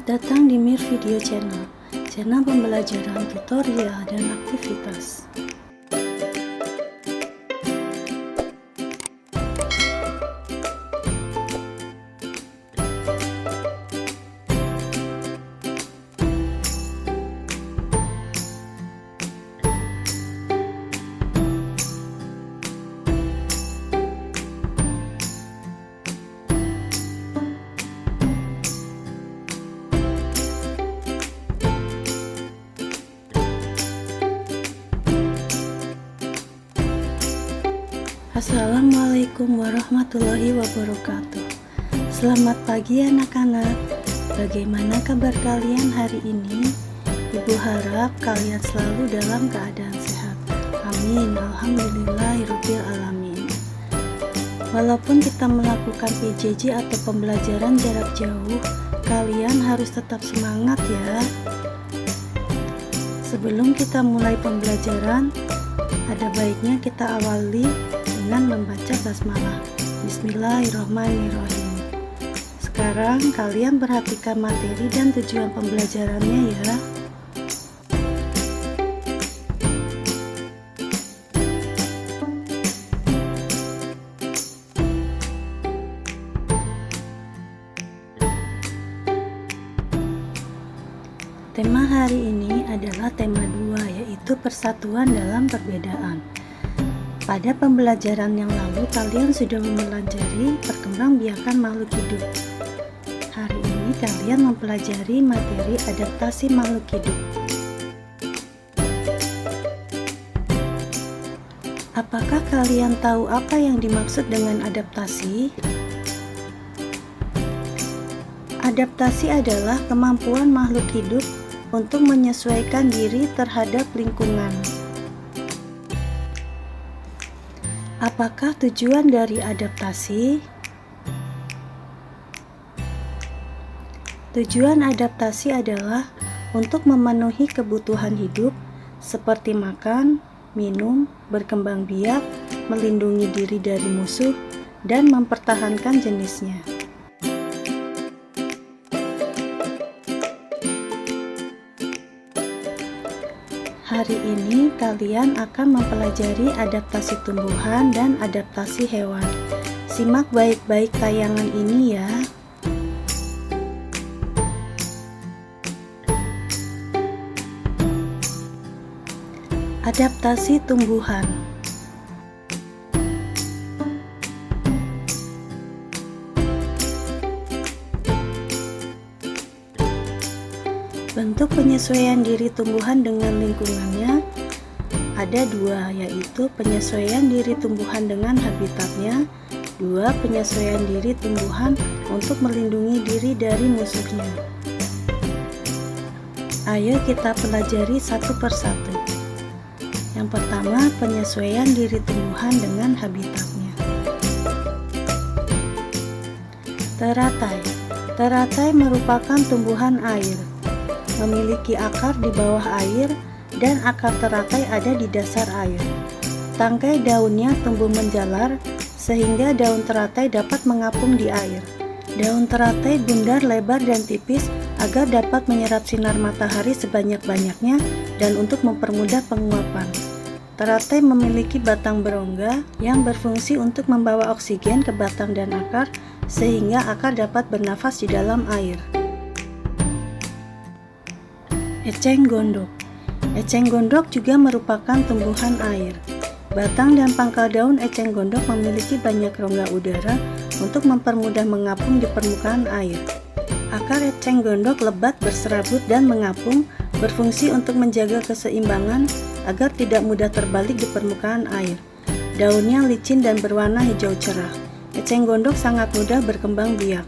Selamat datang di Mir Video Channel, channel pembelajaran tutorial dan aktivitas. Assalamualaikum warahmatullahi wabarakatuh. Selamat pagi anak-anak. Bagaimana kabar kalian hari ini? Ibu harap kalian selalu dalam keadaan sehat. Amin. Alhamdulillahirabbil alamin. Walaupun kita melakukan PJJ atau pembelajaran jarak jauh, kalian harus tetap semangat ya. Sebelum kita mulai pembelajaran, ada baiknya kita awali dengan membaca basmalah. Bismillahirrahmanirrahim. Sekarang kalian perhatikan materi dan tujuan pembelajarannya ya. Tema hari ini adalah tema 2, yaitu persatuan dalam perbedaan. Pada pembelajaran yang lalu, kalian sudah mempelajari perkembangbiakan makhluk hidup. Hari ini kalian mempelajari materi adaptasi makhluk hidup. Apakah kalian tahu apa yang dimaksud dengan adaptasi? Adaptasi adalah kemampuan makhluk hidup untuk menyesuaikan diri terhadap lingkungan. Apakah tujuan dari adaptasi? Tujuan adaptasi adalah untuk memenuhi kebutuhan hidup seperti makan, minum, berkembang biak, melindungi diri dari musuh, dan mempertahankan jenisnya. Hari ini kalian akan mempelajari adaptasi tumbuhan dan adaptasi hewan. Simak baik-baik tayangan ini ya. Adaptasi tumbuhan. Bentuk penyesuaian diri tumbuhan dengan lingkungannya ada 2, yaitu penyesuaian diri tumbuhan dengan habitatnya, 2. Penyesuaian diri tumbuhan untuk melindungi diri dari musuhnya. Ayo kita pelajari satu persatu. Yang pertama, penyesuaian diri tumbuhan dengan habitatnya. Teratai. Teratai merupakan tumbuhan air, memiliki akar di bawah air dan akar teratai ada di dasar air. Tangkai daunnya tumbuh menjalar sehingga daun teratai dapat mengapung di air. Daun teratai bundar, lebar, dan tipis agar dapat menyerap sinar matahari sebanyak-banyaknya dan untuk mempermudah penguapan. Teratai memiliki batang berongga yang berfungsi untuk membawa oksigen ke batang dan akar sehingga akar dapat bernafas di dalam air. Eceng gondok. Eceng gondok juga merupakan tumbuhan air. Batang dan pangkal daun eceng gondok memiliki banyak rongga udara untuk mempermudah mengapung di permukaan air. Akar eceng gondok lebat, berserabut, dan mengapung, berfungsi untuk menjaga keseimbangan agar tidak mudah terbalik di permukaan air. Daunnya licin dan berwarna hijau cerah. Eceng gondok sangat mudah berkembang biak.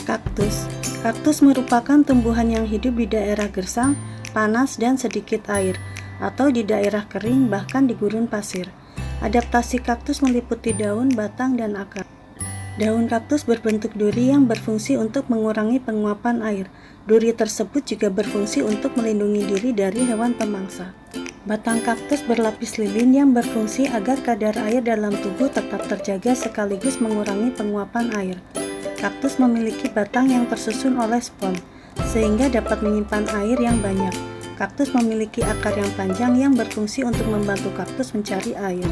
Kaktus. Kaktus merupakan tumbuhan yang hidup di daerah gersang, panas, dan sedikit air, atau di daerah kering, bahkan di gurun pasir. Adaptasi kaktus meliputi daun, batang, dan akar. Daun kaktus berbentuk duri yang berfungsi untuk mengurangi penguapan air. Duri tersebut juga berfungsi untuk melindungi diri dari hewan pemangsa. Batang kaktus berlapis lilin yang berfungsi agar kadar air dalam tubuh tetap terjaga sekaligus mengurangi penguapan air. Kaktus memiliki batang yang tersusun oleh spons, sehingga dapat menyimpan air yang banyak. Kaktus memiliki akar yang panjang yang berfungsi untuk membantu kaktus mencari air.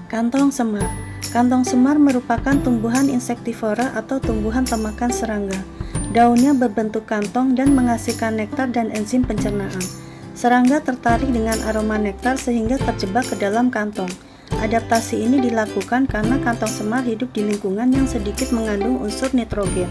Kantong semar. Kantong semar merupakan tumbuhan insektivora atau tumbuhan pemakan serangga. Daunnya berbentuk kantong dan menghasilkan nektar dan enzim pencernaan. Serangga tertarik dengan aroma nektar sehingga terjebak ke dalam kantong. Adaptasi ini dilakukan karena kantong semar hidup di lingkungan yang sedikit mengandung unsur nitrogen.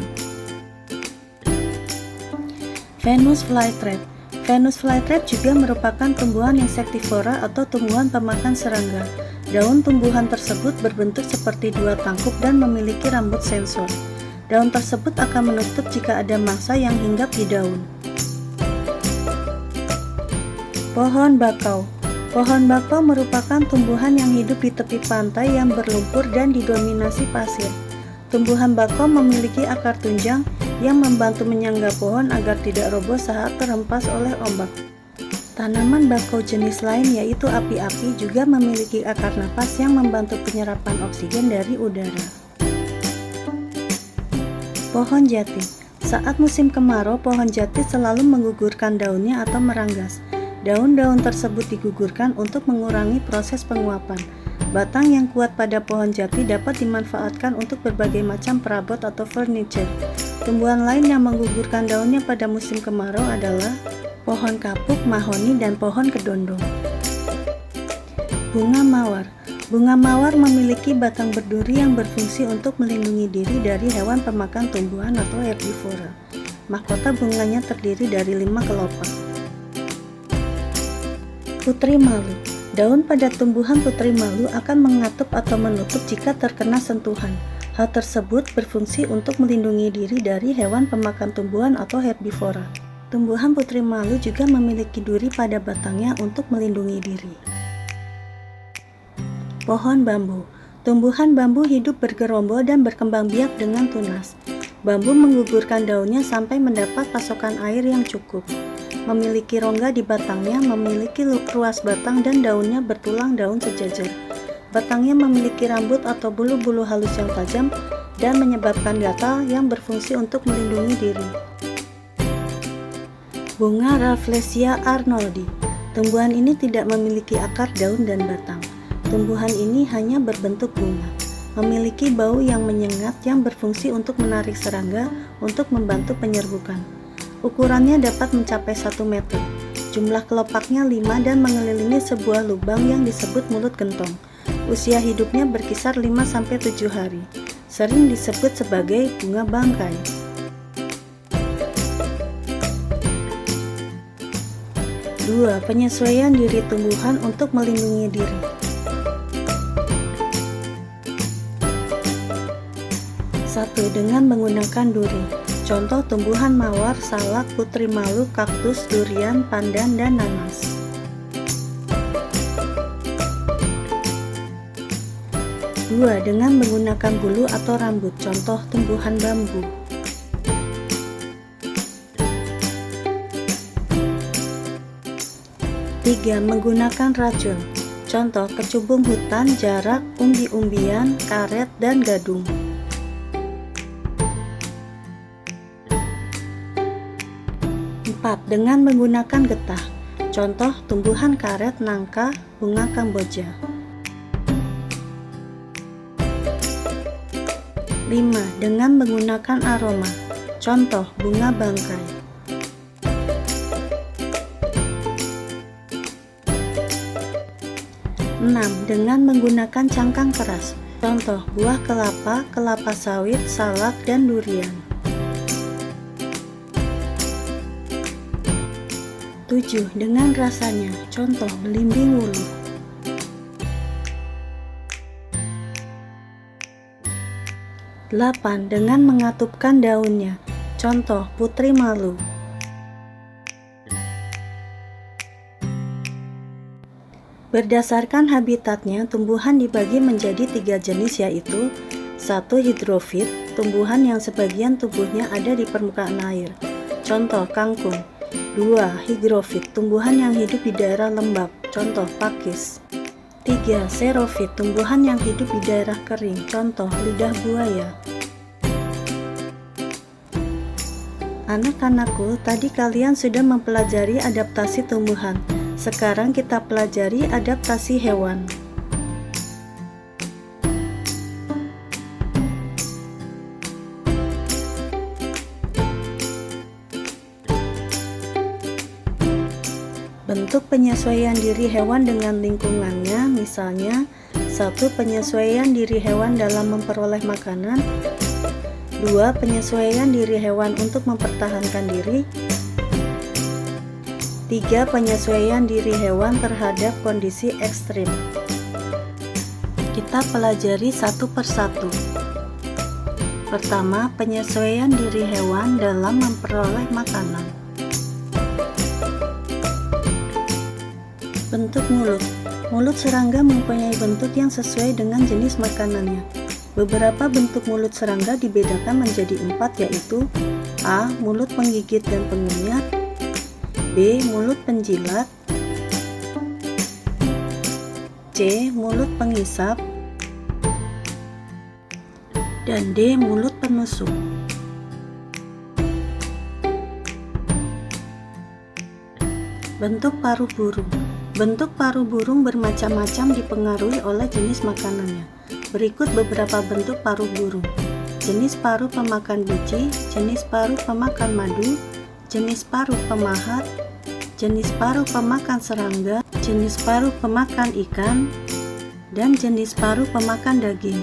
Venus flytrap. Venus flytrap juga merupakan tumbuhan insektivora atau tumbuhan pemakan serangga. Daun tumbuhan tersebut berbentuk seperti dua tangkup dan memiliki rambut sensor. Daun tersebut akan menutup jika ada mangsa yang hinggap di daun. Pohon bakau. Pohon bakau merupakan tumbuhan yang hidup di tepi pantai yang berlumpur dan didominasi pasir. Tumbuhan bakau memiliki akar tunjang yang membantu menyangga pohon agar tidak roboh saat terhempas oleh ombak. Tanaman bakau jenis lain yaitu api-api juga memiliki akar napas yang membantu penyerapan oksigen dari udara. Pohon jati. Saat musim kemarau, pohon jati selalu menggugurkan daunnya atau meranggas. Daun-daun tersebut digugurkan untuk mengurangi proses penguapan. Batang yang kuat pada pohon jati dapat dimanfaatkan untuk berbagai macam perabot atau furniture. Tumbuhan lain yang menggugurkan daunnya pada musim kemarau adalah pohon kapuk, mahoni, dan pohon kedondong. Bunga mawar. Bunga mawar memiliki batang berduri yang berfungsi untuk melindungi diri dari hewan pemakan tumbuhan atau herbivora. Mahkota bunganya terdiri dari 5 kelopak. Putri malu. Daun pada tumbuhan putri malu akan mengatup atau menutup jika terkena sentuhan. Hal tersebut berfungsi untuk melindungi diri dari hewan pemakan tumbuhan atau herbivora. Tumbuhan putri malu juga memiliki duri pada batangnya untuk melindungi diri. Pohon bambu. Tumbuhan bambu hidup bergerombol dan berkembang biak dengan tunas. Bambu menggugurkan daunnya sampai mendapat pasokan air yang cukup. Memiliki rongga di batangnya, memiliki ruas batang dan daunnya bertulang daun sejajar. Batangnya memiliki rambut atau bulu-bulu halus yang tajam dan menyebabkan gatal yang berfungsi untuk melindungi diri. Bunga Rafflesia arnoldi. Tumbuhan ini tidak memiliki akar, daun, dan batang. Tumbuhan ini hanya berbentuk bunga. Memiliki bau yang menyengat yang berfungsi untuk menarik serangga untuk membantu penyerbukan. Ukurannya dapat mencapai 1 meter. Jumlah kelopaknya 5 dan mengelilingi sebuah lubang yang disebut mulut gentong. Usia hidupnya berkisar 5-7 hari. Sering disebut sebagai bunga bangkai. Dua, penyesuaian diri tumbuhan untuk melindungi diri. 1. Dengan menggunakan duri. Contoh tumbuhan mawar, salak, putri malu, kaktus, durian, pandan, dan nanas. 2. Dengan menggunakan bulu atau rambut. Contoh tumbuhan bambu. 3. Menggunakan racun. Contoh kecubung hutan, jarak, umbi-umbian, karet, dan gadung. 4. Dengan menggunakan getah. Contoh tumbuhan karet, nangka, bunga kamboja. 5. Dengan menggunakan aroma. Contoh bunga bangkai. 6. Dengan menggunakan cangkang keras. Contoh buah kelapa, kelapa sawit, salak, dan durian. 7. Dengan rasanya. Contoh belimbing wuluh. 8. Dengan mengatupkan daunnya. Contoh putri malu. 9. Berdasarkan habitatnya, tumbuhan dibagi menjadi 3 jenis yaitu 1. Hidrofit, tumbuhan yang sebagian tubuhnya ada di permukaan air. Contoh kangkung. 2. Higrofit, tumbuhan yang hidup di daerah lembab. Contoh pakis. 3. Xerophyte, tumbuhan yang hidup di daerah kering. Contoh, lidah buaya. Anak-anakku, tadi kalian sudah mempelajari adaptasi tumbuhan. Sekarang kita pelajari adaptasi hewan. Bentuk penyesuaian diri hewan dengan lingkungannya, misalnya 1. Penyesuaian diri hewan dalam memperoleh makanan. 2. Penyesuaian diri hewan untuk mempertahankan diri. 3. Penyesuaian diri hewan terhadap kondisi ekstrim. Kita pelajari satu persatu. Pertama, penyesuaian diri hewan dalam memperoleh makanan. Bentuk mulut. Mulut serangga mempunyai bentuk yang sesuai dengan jenis makanannya. Beberapa bentuk mulut serangga dibedakan menjadi 4, yaitu A. Mulut penggigit dan pengunyah, B. Mulut penjilat, C. Mulut pengisap, dan D. Mulut penusuk. Bentuk paruh burung. Bentuk paruh burung bermacam-macam dipengaruhi oleh jenis makanannya. Berikut beberapa bentuk paruh burung. Jenis paruh pemakan biji, jenis paruh pemakan madu, jenis paruh pemahat, jenis paruh pemakan serangga, jenis paruh pemakan ikan, dan jenis paruh pemakan daging.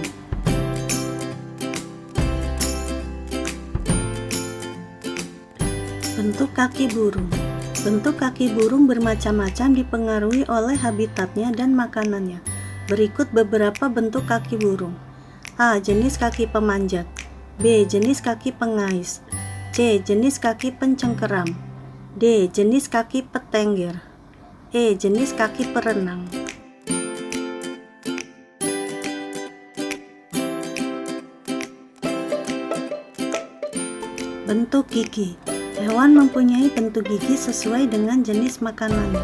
Bentuk kaki burung. Bentuk kaki burung bermacam-macam dipengaruhi oleh habitatnya dan makanannya. Berikut beberapa bentuk kaki burung. A. Jenis kaki pemanjat, B. Jenis kaki pengais, C. Jenis kaki pencengkeram, D. Jenis kaki petengger, E. Jenis kaki perenang. Bentuk gigi. Hewan mempunyai bentuk gigi sesuai dengan jenis makanannya.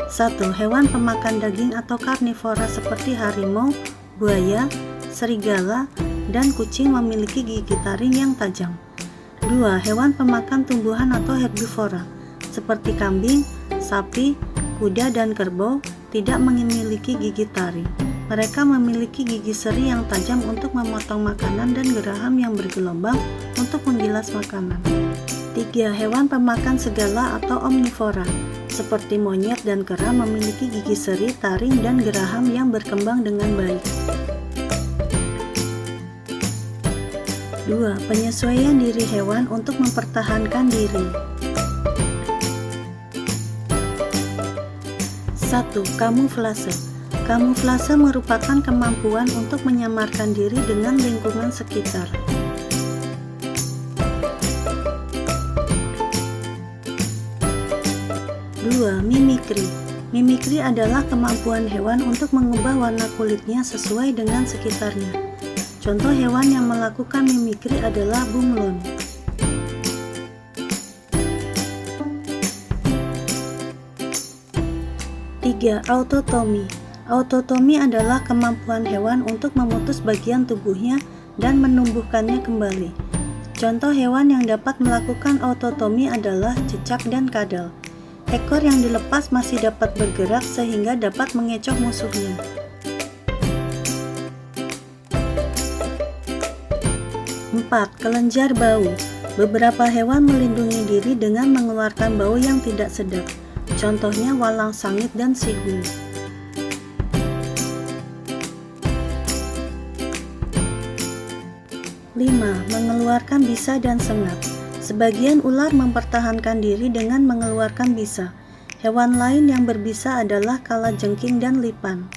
1. Hewan pemakan daging atau karnivora seperti harimau, buaya, serigala, dan kucing memiliki gigi taring yang tajam. 2. Hewan pemakan tumbuhan atau herbivora seperti kambing, sapi, kuda, dan kerbau tidak memiliki gigi taring. Mereka memiliki gigi seri yang tajam untuk memotong makanan dan geraham yang bergelombang untuk menggilas makanan. 3. Hewan pemakan segala atau omnivora seperti monyet dan kera memiliki gigi seri, taring, dan geraham yang berkembang dengan baik. 2. Penyesuaian diri hewan untuk mempertahankan diri. 1. Kamuflase. Kamuflase merupakan kemampuan untuk menyamarkan diri dengan lingkungan sekitar. 2. Mimikri. Mimikri adalah kemampuan hewan untuk mengubah warna kulitnya sesuai dengan sekitarnya. Contoh hewan yang melakukan mimikri adalah bunglon. 3. Autotomi. Autotomi adalah kemampuan hewan untuk memutus bagian tubuhnya dan menumbuhkannya kembali. Contoh hewan yang dapat melakukan autotomi adalah cicak dan kadal. Ekor yang dilepas masih dapat bergerak sehingga dapat mengecoh musuhnya. 4. Kelenjar bau. Beberapa hewan melindungi diri dengan mengeluarkan bau yang tidak sedap. Contohnya walang sangit dan sigung. 5. Mengeluarkan bisa dan sengat. Sebagian ular mempertahankan diri dengan mengeluarkan bisa. Hewan lain yang berbisa adalah kalajengking dan lipan.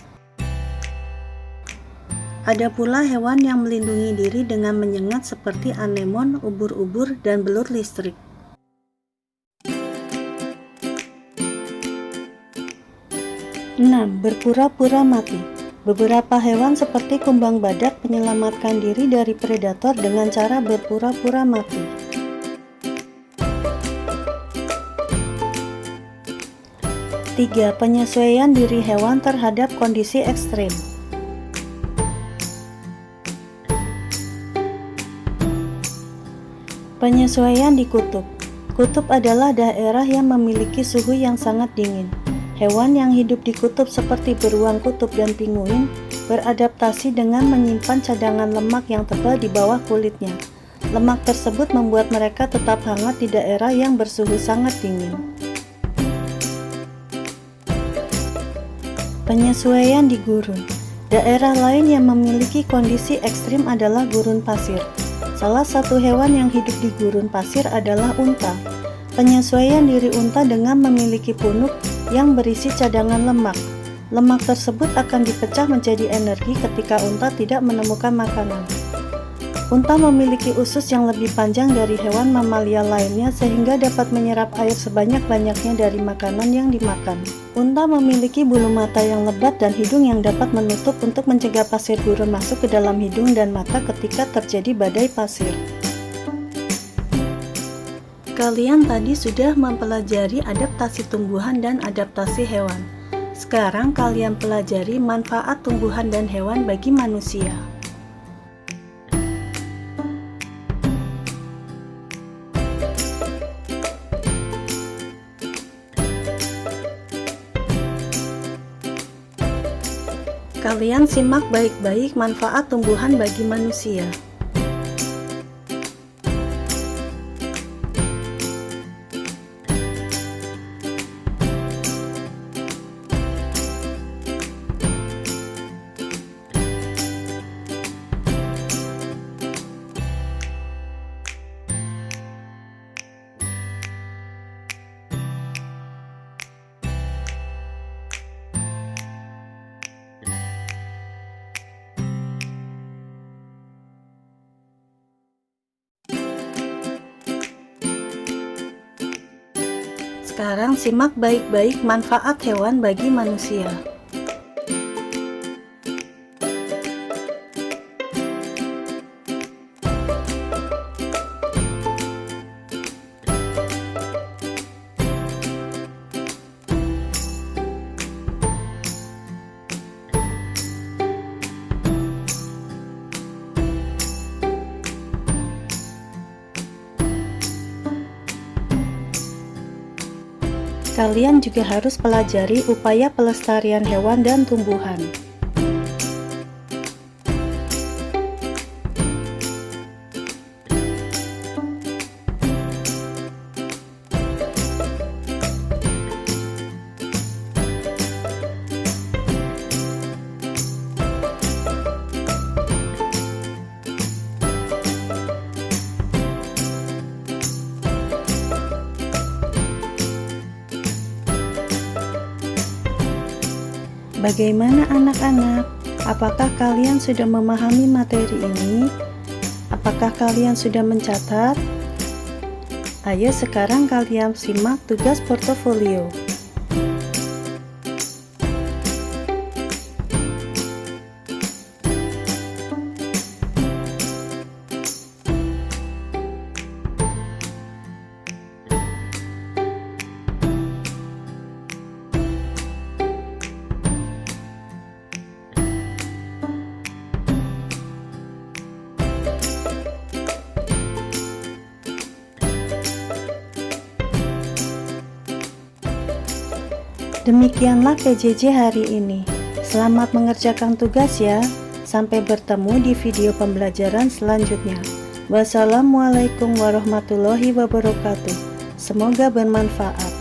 Ada pula hewan yang melindungi diri dengan menyengat seperti anemon, ubur-ubur, dan belut listrik. 6. Berpura-pura mati. Beberapa hewan seperti kumbang badak menyelamatkan diri dari predator dengan cara berpura-pura mati. 7. 3. Penyesuaian diri hewan terhadap kondisi ekstrim. Penyesuaian di kutub. Kutub adalah daerah yang memiliki suhu yang sangat dingin. Hewan yang hidup di kutub seperti beruang kutub dan pinguin beradaptasi dengan menyimpan cadangan lemak yang tebal di bawah kulitnya. Lemak tersebut membuat mereka tetap hangat di daerah yang bersuhu sangat dingin. Penyesuaian di gurun. Daerah lain yang memiliki kondisi ekstrim adalah gurun pasir. Salah satu hewan yang hidup di gurun pasir adalah unta. Penyesuaian diri unta dengan memiliki punuk yang berisi cadangan lemak. Lemak tersebut akan dipecah menjadi energi ketika unta tidak menemukan makanan. Unta memiliki usus yang lebih panjang dari hewan mamalia lainnya sehingga dapat menyerap air sebanyak-banyaknya dari makanan yang dimakan. Unta memiliki bulu mata yang lebat dan hidung yang dapat menutup untuk mencegah pasir gurun masuk ke dalam hidung dan mata ketika terjadi badai pasir. Kalian tadi sudah mempelajari adaptasi tumbuhan dan adaptasi hewan. Sekarang kalian pelajari manfaat tumbuhan dan hewan bagi manusia. Kalian simak baik-baik manfaat tumbuhan bagi manusia. Sekarang simak baik-baik manfaat hewan bagi manusia. Kalian juga harus pelajari upaya pelestarian hewan dan tumbuhan. Bagaimana anak-anak? Apakah kalian sudah memahami materi ini? Apakah kalian sudah mencatat? Ayo sekarang kalian simak tugas portofolio. Demikianlah PJJ hari ini. Selamat mengerjakan tugas ya. Sampai bertemu di video pembelajaran selanjutnya. Wassalamualaikum warahmatullahi wabarakatuh. Semoga bermanfaat.